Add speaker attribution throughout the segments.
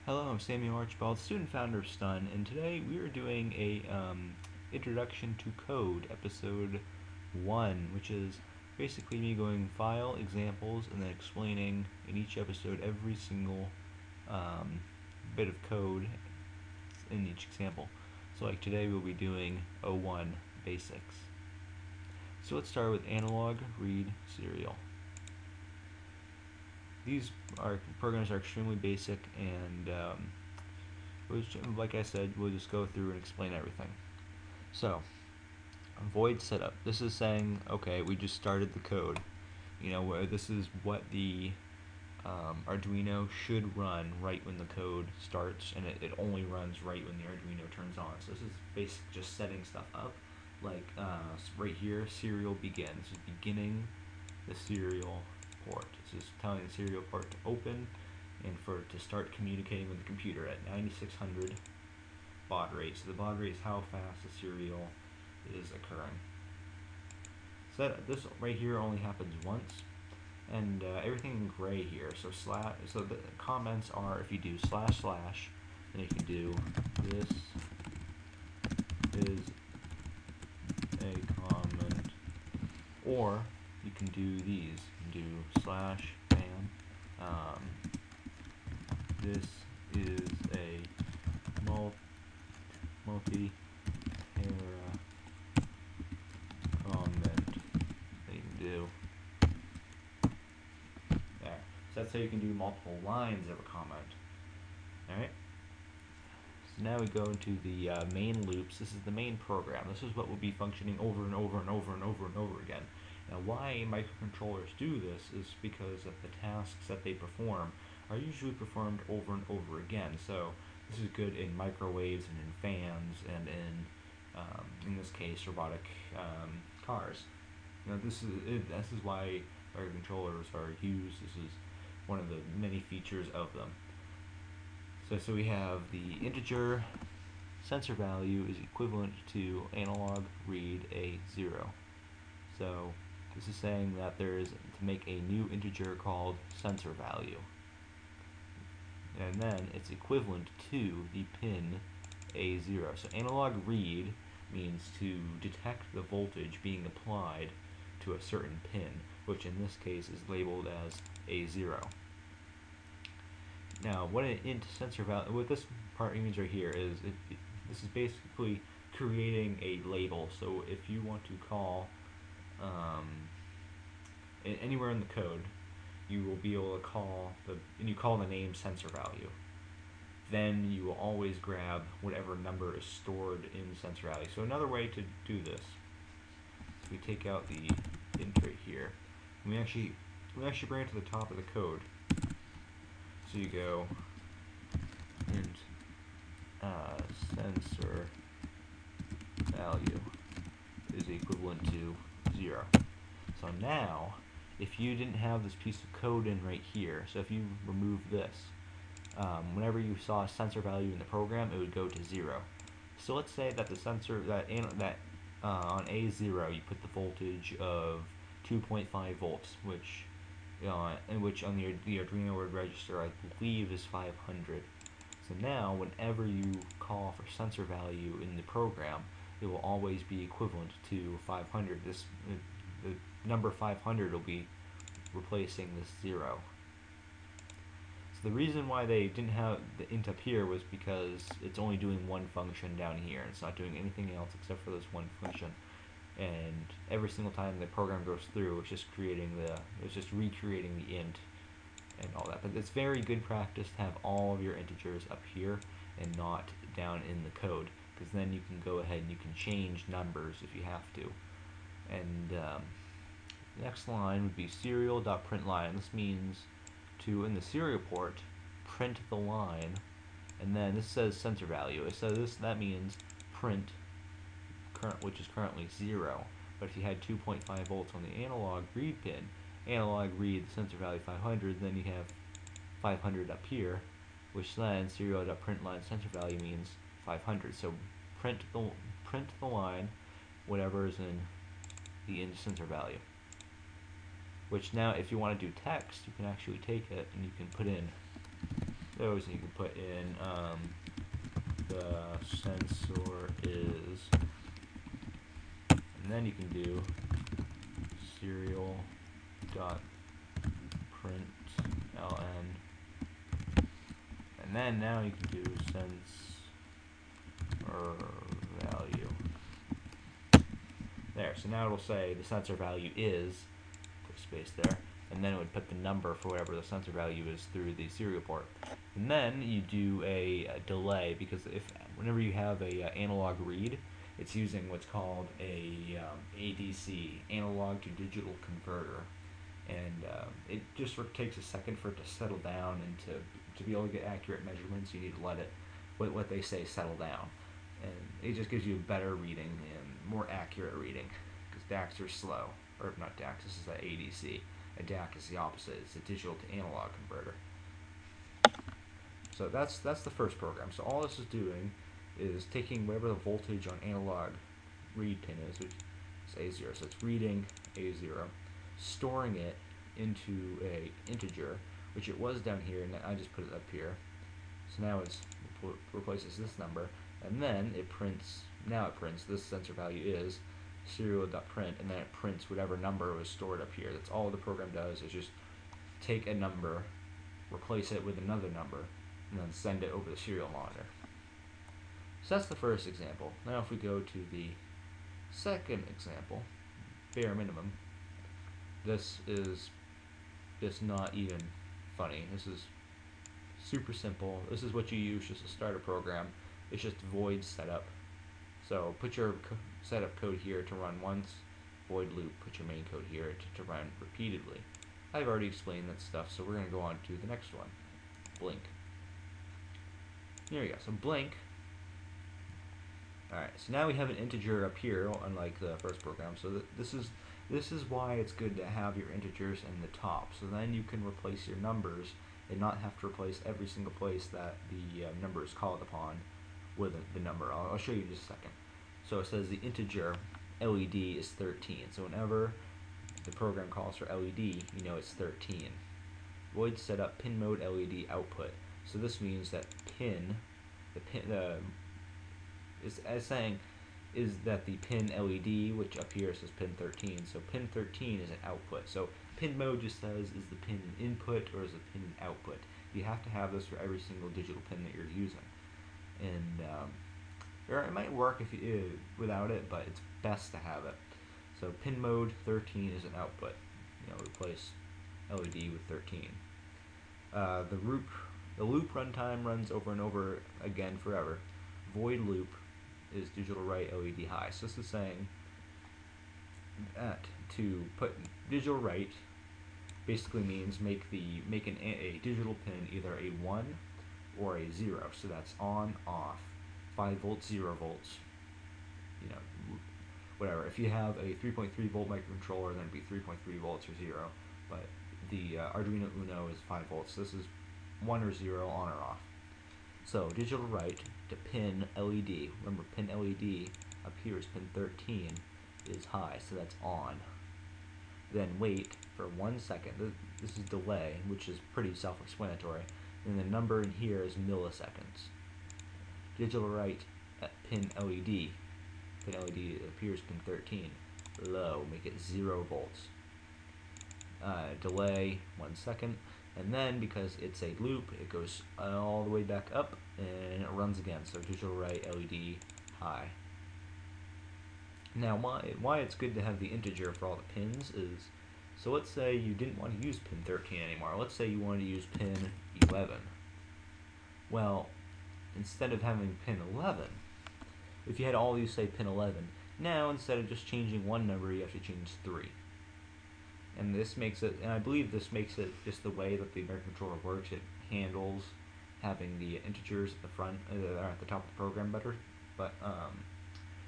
Speaker 1: Hello, I'm Samuel Archibald, student founder of Stun, and today we are doing a Introduction to Code, episode 1, which is basically me going file, examples, and then explaining in each episode every single bit of code in each example. So like today we'll be doing O1 basics. So let's start with analog, read, serial. These programs are extremely basic, and like I said, we'll just go through and explain everything. So, void setup. This is saying, okay, we just started the code. You know, where this is what the Arduino should run right when the code starts, and it only runs right when the Arduino turns on. So this is basically just setting stuff up. Like right here, serial begin. This is beginning the serial port. This is telling the serial port to open and for it to start communicating with the computer at 9600 baud rate. So the baud rate is how fast the serial is occurring. So this right here only happens once, and everything in gray here. So the comments are if you do // then you can do this is a comment, or you can do these. You can do /bam. This is a multi-para comment that you can do. There. So that's how you can do multiple lines of a comment. Alright? So now we go into the main loops. This is the main program. This is what will be functioning over and over and over and over and over again. Now why microcontrollers do this is because of the tasks that they perform are usually performed over and over again. So this is good in microwaves and in fans and in this case, robotic cars. You know, this is why microcontrollers are used. This is one of the many features of them. So we have the integer sensor value is equivalent to analog read A0. So this is saying that there is to make a new integer called sensor value. And then it's equivalent to the pin A0. So analog read means to detect the voltage being applied to a certain pin, which in this case is labeled as A0. Now, what an int sensor value, what this part means right here is this is basically creating a label. So if you want to call anywhere in the code, you will be able to call and you call the name sensor value. Then you will always grab whatever number is stored in sensor value. So another way to do this, we take out the int right here, and we actually bring it to the top of the code. So you go int sensor value is equivalent to 0. So now, if you didn't have this piece of code in right here, so if you remove this, whenever you saw a sensor value in the program, it would go to 0. So let's say that the sensor on A0 you put the voltage of 2.5 volts, which on the Arduino word register I believe is 500. So now whenever you call for sensor value in the program, it will always be equivalent to 500. The number 500 will be replacing this 0. So the reason why they didn't have the int up here was because it's only doing one function down here. It's not doing anything else except for this one function. And every single time the program goes through, it's just recreating the int and all that. But it's very good practice to have all of your integers up here and not down in the code, because then you can go ahead and you can change numbers if you have to. And the next line would be serial.println. This means to, in the serial port, print the line, and then this says sensor value. So that means print which is currently 0. But if you had 2.5 volts on the analog read pin, analog read the sensor value 500, then you have 500 up here, which then serial.println sensor value means 500. So print the line, whatever is in the sensor value. Which now, if you want to do text, you can actually take it and you can put in those, and you can put in the sensor is, and then you can do serial dot print ln, and then now you can do sense or value. There, so now it'll say the sensor value is, put a space there, and then it would put the number for whatever the sensor value is through the serial port. And then you do a delay, because whenever you have a analog read, it's using what's called a ADC, analog to digital converter, and it just sort of takes a second for it to settle down, and to be able to get accurate measurements, you need to let it, what they say, settle down, and it just gives you a better reading and more accurate reading, because DACs are slow, or not DACs, this is the ADC. A DAC is the opposite, it's a digital to analog converter. So that's the first program. So all this is doing is taking whatever the voltage on analog read pin is, which is A0, so it's reading A0, storing it into a integer, which it was down here, and I just put it up here. So now it replaces this number, and then it prints, this sensor value is serial.print, and then it prints whatever number was stored up here. That's all the program does, is just take a number, replace it with another number, and then send it over the serial monitor. So that's the first example. Now if we go to the second example, bare minimum, this is just not even funny. This is super simple. This is what you use just to start a program. It's just void setup. So put your setup code here to run once, void loop, put your main code here to run repeatedly. I've already explained that stuff, so we're going to go on to the next one, blink. Here we go, so blink. Alright, so now we have an integer up here, unlike the first program, so this is why it's good to have your integers in the top, so then you can replace your numbers and not have to replace every single place that the number is called upon with the number. I'll show you in just a second. So it says the integer LED is 13. So whenever the program calls for LED, you know it's 13. Void setup pin mode LED output. So this means that is that the pin LED, which up here says pin 13. So pin 13 is an output. So pin mode just says, is the pin an input or is the pin an output? You have to have this for every single digital pin that you're using. And or it might work if you without it, but it's best to have it. So pin mode 13 is an output. You know, replace LED with 13. The loop runtime runs over and over again forever. Void loop is digital write LED high. So this is saying that to put digital write basically means make a digital pin either a 1 or a 0. So that's on, off, 5 volts, 0 volts. You know, whatever. If you have a 3.3 volt microcontroller, then it'd be 3.3 volts or 0. But the Arduino Uno is 5 volts. This is 1 or 0, on or off. So digital write to pin LED. Remember, pin LED up here is pin 13 is high, so that's on. Then wait for 1 second. This is delay, which is pretty self-explanatory. And the number in here is milliseconds. Digital write at pin LED. Pin LED appears pin 13. Low, make it 0 volts. Delay 1 second. And then, because it's a loop, it goes all the way back up, and it runs again. So digital write LED high. Now, why it's good to have the integer for all the pins is, so let's say you didn't want to use pin 13 anymore. Let's say you wanted to use pin 11. Well, instead of having pin 11, if you had all these say pin 11, now instead of just changing one number, you have to change 3. And this makes it, and I believe this makes it just the way that the microcontroller works. It handles having the integers at the front, or at the top of the program better. But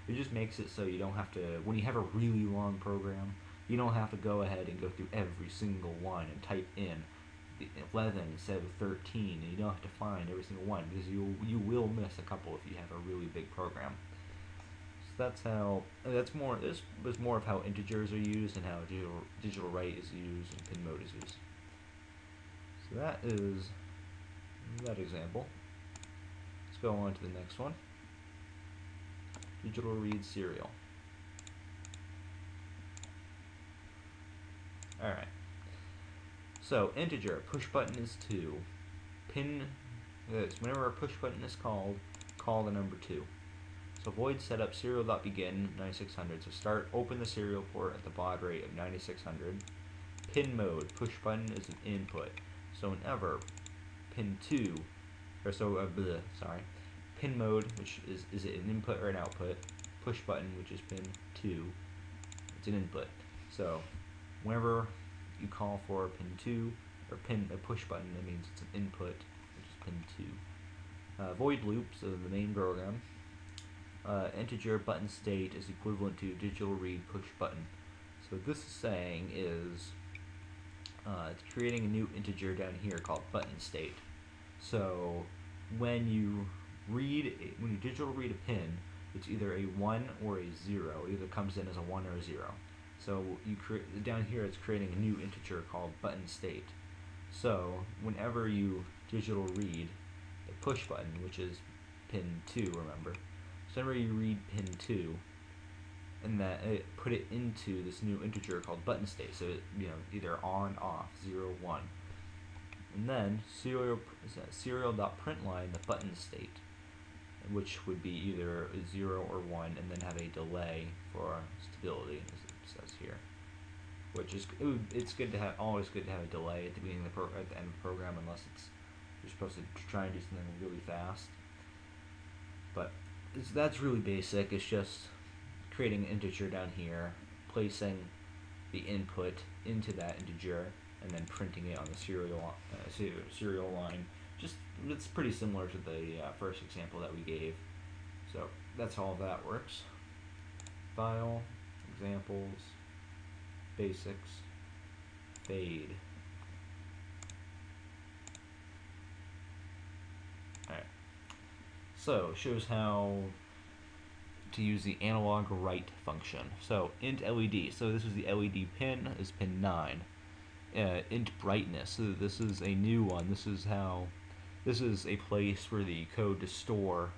Speaker 1: it just makes it so you don't have to, when you have a really long program, you don't have to go ahead and go through every single one and type in the 11 instead of 13, and you don't have to find every single one, because you will miss a couple if you have a really big program. That's how, this was more of how integers are used and how digital write is used and pin mode is used. So that is that example. Let's go on to the next one. Digital read serial. Alright. So, integer, push button is 2. Pin, whenever a push button is called, call the number 2. So void setup serial.begin 9600. So open the serial port at the baud rate of 9600. Pin mode, push button is an input. So whenever pin 2, or so, pin mode, which is it an input or an output? Push button, which is pin 2, it's an input. So whenever you call for pin 2, or a push button, that means it's an input, which is pin 2. Void loop, so the main program. Integer button state is equivalent to digital read push button. So what this is saying is it's creating a new integer down here called button state. So when you digital read a pin, it's either a 1 or a 0. It either comes in as a 1 or a 0. So down here it's creating a new integer called button state. So whenever you digital read the push button, which is pin 2, remember. So whenever you read pin 2, and put it into this new integer called button state. So either on, off, 0, 1. And then serial.println the button state, which would be either a 0 or 1, and then have a delay for stability, as it says here. Which is it's good to have, always good to have a delay at the beginning of at the end of the program, unless you're supposed to try and do something really fast. But that's really basic. It's just creating an integer down here, placing the input into that integer, and then printing it on the serial line. It's pretty similar to the first example that we gave. So that's how that works. File, examples, basics, fade. Alright. So it shows how to use the analog write function. So int LED. So this is the LED pin, is pin 9. Int brightness. So this is a new one. This is a place for the code to store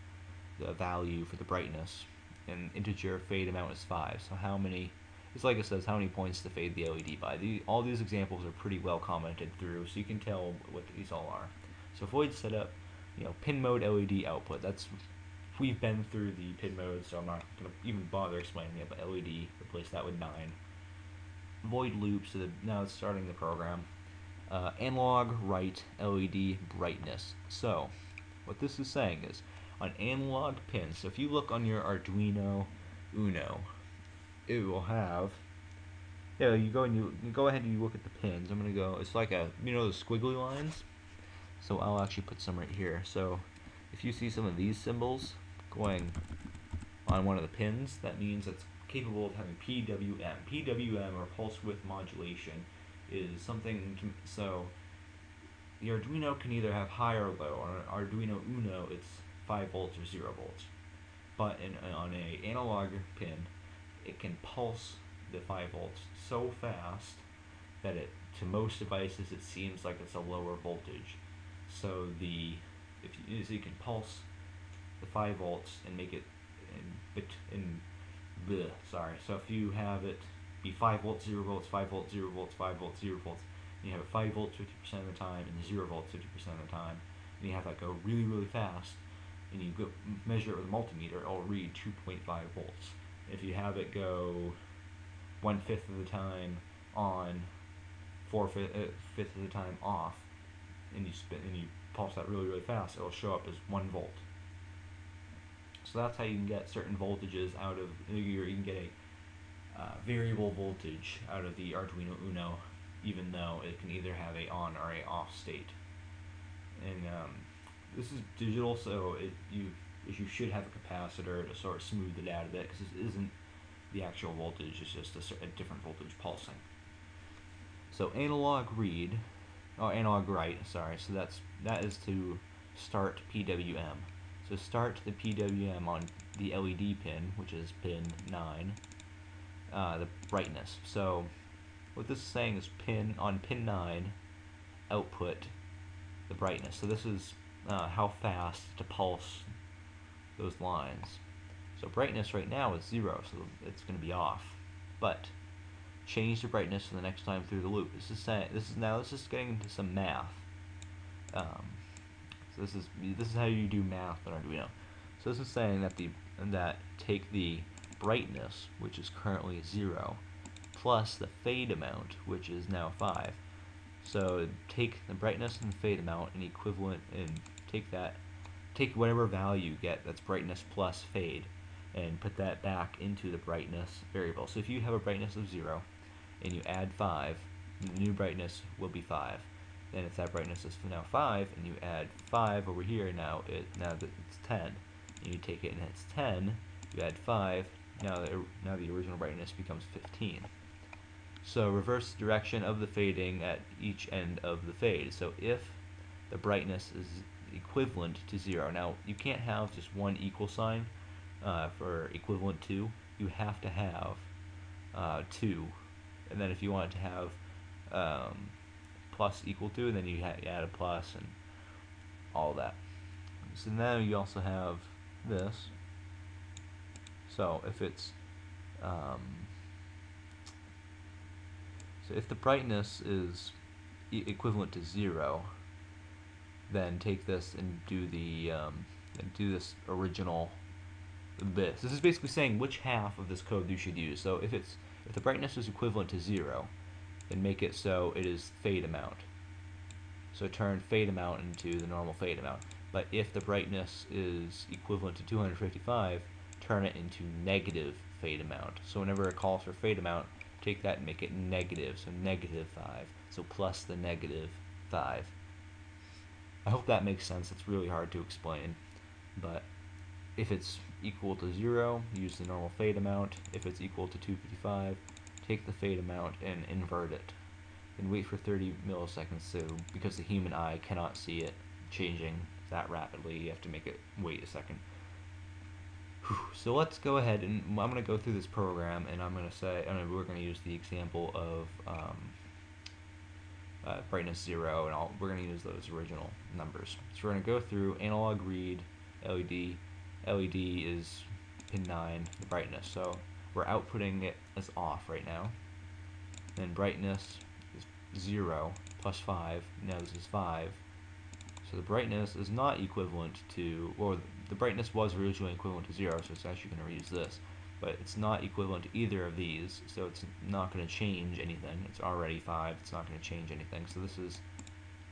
Speaker 1: the value for the brightness. And integer fade amount is 5. So how many? It's like it says how many points to fade the LED by. All these examples are pretty well commented through, so you can tell what these all are. So void setup, pin mode LED output. We've been through the pin mode, so I'm not going to even bother explaining it, but LED, replace that with 9. Void loop, so now it's starting the program. Analog write LED brightness. So what this is saying is, on analog pins, so if you look on your Arduino Uno, it will have, you go ahead and you look at the pins. I'm going to go, it's like the squiggly lines. So I'll actually put some right here. So if you see some of these symbols going on one of the pins, that means it's capable of having PWM. PWM, or pulse width modulation, is something so the Arduino can either have high or low. On an Arduino Uno, it's 5 volts or 0 volts. But on a analog pin, it can pulse the 5 volts so fast that to most devices it seems like it's a lower voltage. So you can pulse the 5 volts and make it so if you have it be 5 volts, 0 volts, 5 volts, 0 volts, 5 volts, 0 volts, and you have it 5 volts 50% of the time and 0 volts 50% of the time, and you have that go really, really fast, and you go measure it with a multimeter, it'll read 2.5 volts. If you have it go 1/5 of the time on, 4/5 of the time off, and you pulse that really, really fast, it'll show up as 1 volt. So that's how you can get certain voltages out of, you can get a variable voltage out of the Arduino Uno, even though it can either have a on or a off state. And this is digital, so you should have a capacitor to sort of smooth it out a bit, because this isn't the actual voltage, it's just a different voltage pulsing. So analog write, sorry, so that is to start PWM. So start the PWM on the LED pin, which is pin 9, the brightness. So what this is saying is on pin 9, output the brightness. So this is how fast to pulse those lines. So brightness right now is 0, so it's going to be off. But change the brightness for the next time through the loop. This is getting into some math. So this is how you do math in Arduino. So this is saying that take the brightness, which is currently 0, plus the fade amount, which is now 5. So take the brightness and the fade amount and take whatever value you get that's brightness plus fade, and put that back into the brightness variable. So if you have a brightness of 0 and you add 5, the new brightness will be 5. Then if that brightness is now 5 and you add 5 over here, now that it's 10, and you take it and it's 10, you add 5, now the original brightness becomes 15. So reverse the direction of the fading at each end of the fade. So if the brightness is equivalent to 0, now you can't have just one equal sign for equivalent to. You have to have 2, and then if you want it to have plus equal to, then you add a plus and all that. So now you also have this. So if it's so if the brightness is equivalent to 0, then take this and do this original bit. This is basically saying which half of this code you should use. So if the brightness is equivalent to 0, then make it so it is fade amount. So turn fade amount into the normal fade amount. But if the brightness is equivalent to 255, turn it into negative fade amount. So whenever it calls for fade amount, take that and make it negative, so negative 5. So plus the negative 5. I hope that makes sense. It's really hard to explain. But if it's equal to 0, use the normal fade amount. If it's equal to 255, take the fade amount and invert it. And wait for 30 milliseconds because the human eye cannot see it changing that rapidly. You have to make it wait a second. So let's go ahead and I'm going to go through this program, and we're going to use the example of brightness 0, and we're going to use those original numbers. So we're going to go through analog read LED. LED is pin 9, the brightness. So we're outputting it as off right now. Then brightness is 0 plus 5. Now this is 5. So the brightness is not equivalent to, or the brightness was originally equivalent to 0, so it's actually going to reuse this. But it's not equivalent to either of these, so it's not going to change anything. It's already 5, it's not going to change anything, so this is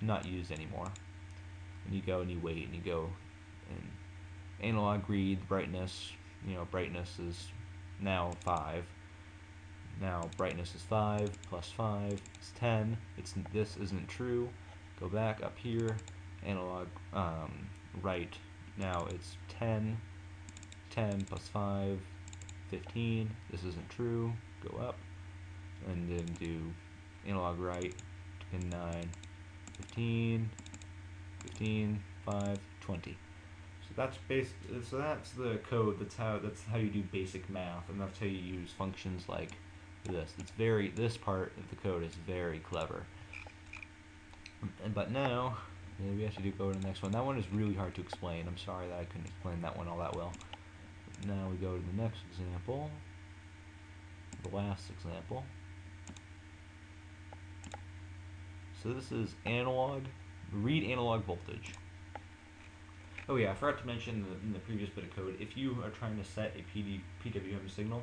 Speaker 1: not used anymore. And you go and you wait, and you go and analog read brightness, brightness is now 5. Now brightness is 5 plus 5 is 10. This isn't true. Go back up here, analog right. Now it's 10. 10 plus 5, 15. This isn't true. Go up, and then do analog right to pin 9. 15, 15, 5, 20. So that's the code. That's how you do basic math, and that's how you use functions like this. This part of the code is very clever. But now we have to go to the next one. That one is really hard to explain. I'm sorry that I couldn't explain that one all that well. Now we go to the next example, the last example. So this is read analog voltage. Oh yeah, I forgot to mention in the previous bit of code, if you are trying to set a PWM signal,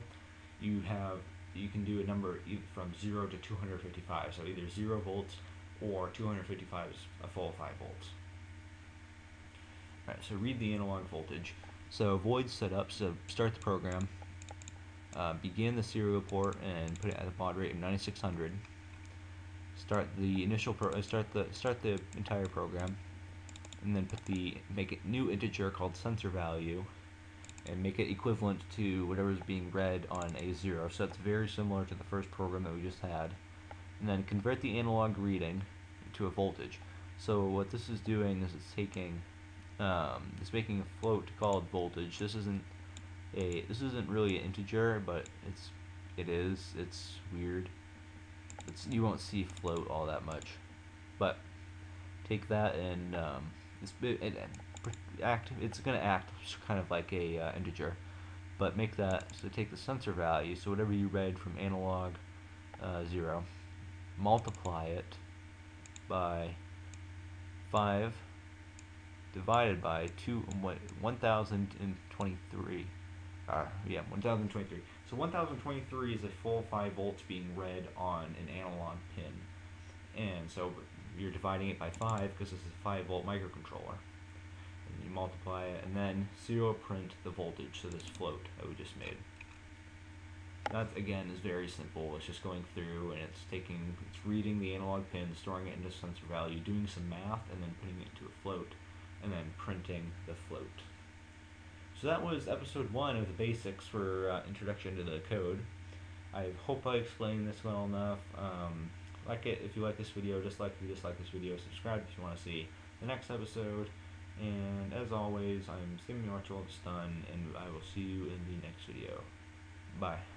Speaker 1: you can do a number from 0 to 255, so either 0 volts or 255 is a full 5 volts. Alright, so read the analog voltage. So void setup, so start the program, begin the serial port and put it at a baud rate of 9600. Start the entire program, and then make it new integer called sensor value, and make it equivalent to whatever is being read on A0. So that's very similar to the first program that we just had. And then convert the analog reading to a voltage. So what this is doing is it's taking, it's making a float called voltage. This isn't really an integer, but it is. It's weird. You won't see float all that much, but take that and it's going to act kind of like a integer, but make that, so take the sensor value, so whatever you read from analog 0, multiply it by 5 divided by 1023. 1023. So 1023 is a full 5 volts being read on an analog pin. And so you're dividing it by 5 because this is a 5 volt microcontroller. And you multiply it, and then serial print the voltage, so this float that we just made. That, again, is very simple. It's just going through and it's reading the analog pin, storing it into sensor value, doing some math, and then putting it into a float, and then printing the float. So that was episode 1 of the basics for introduction to the code. I hope I explained this well enough. Like it if you like this video, dislike if you dislike this video, subscribe if you want to see the next episode. And as always, I'm Samuel Archibald Stun, and I will see you in the next video. Bye.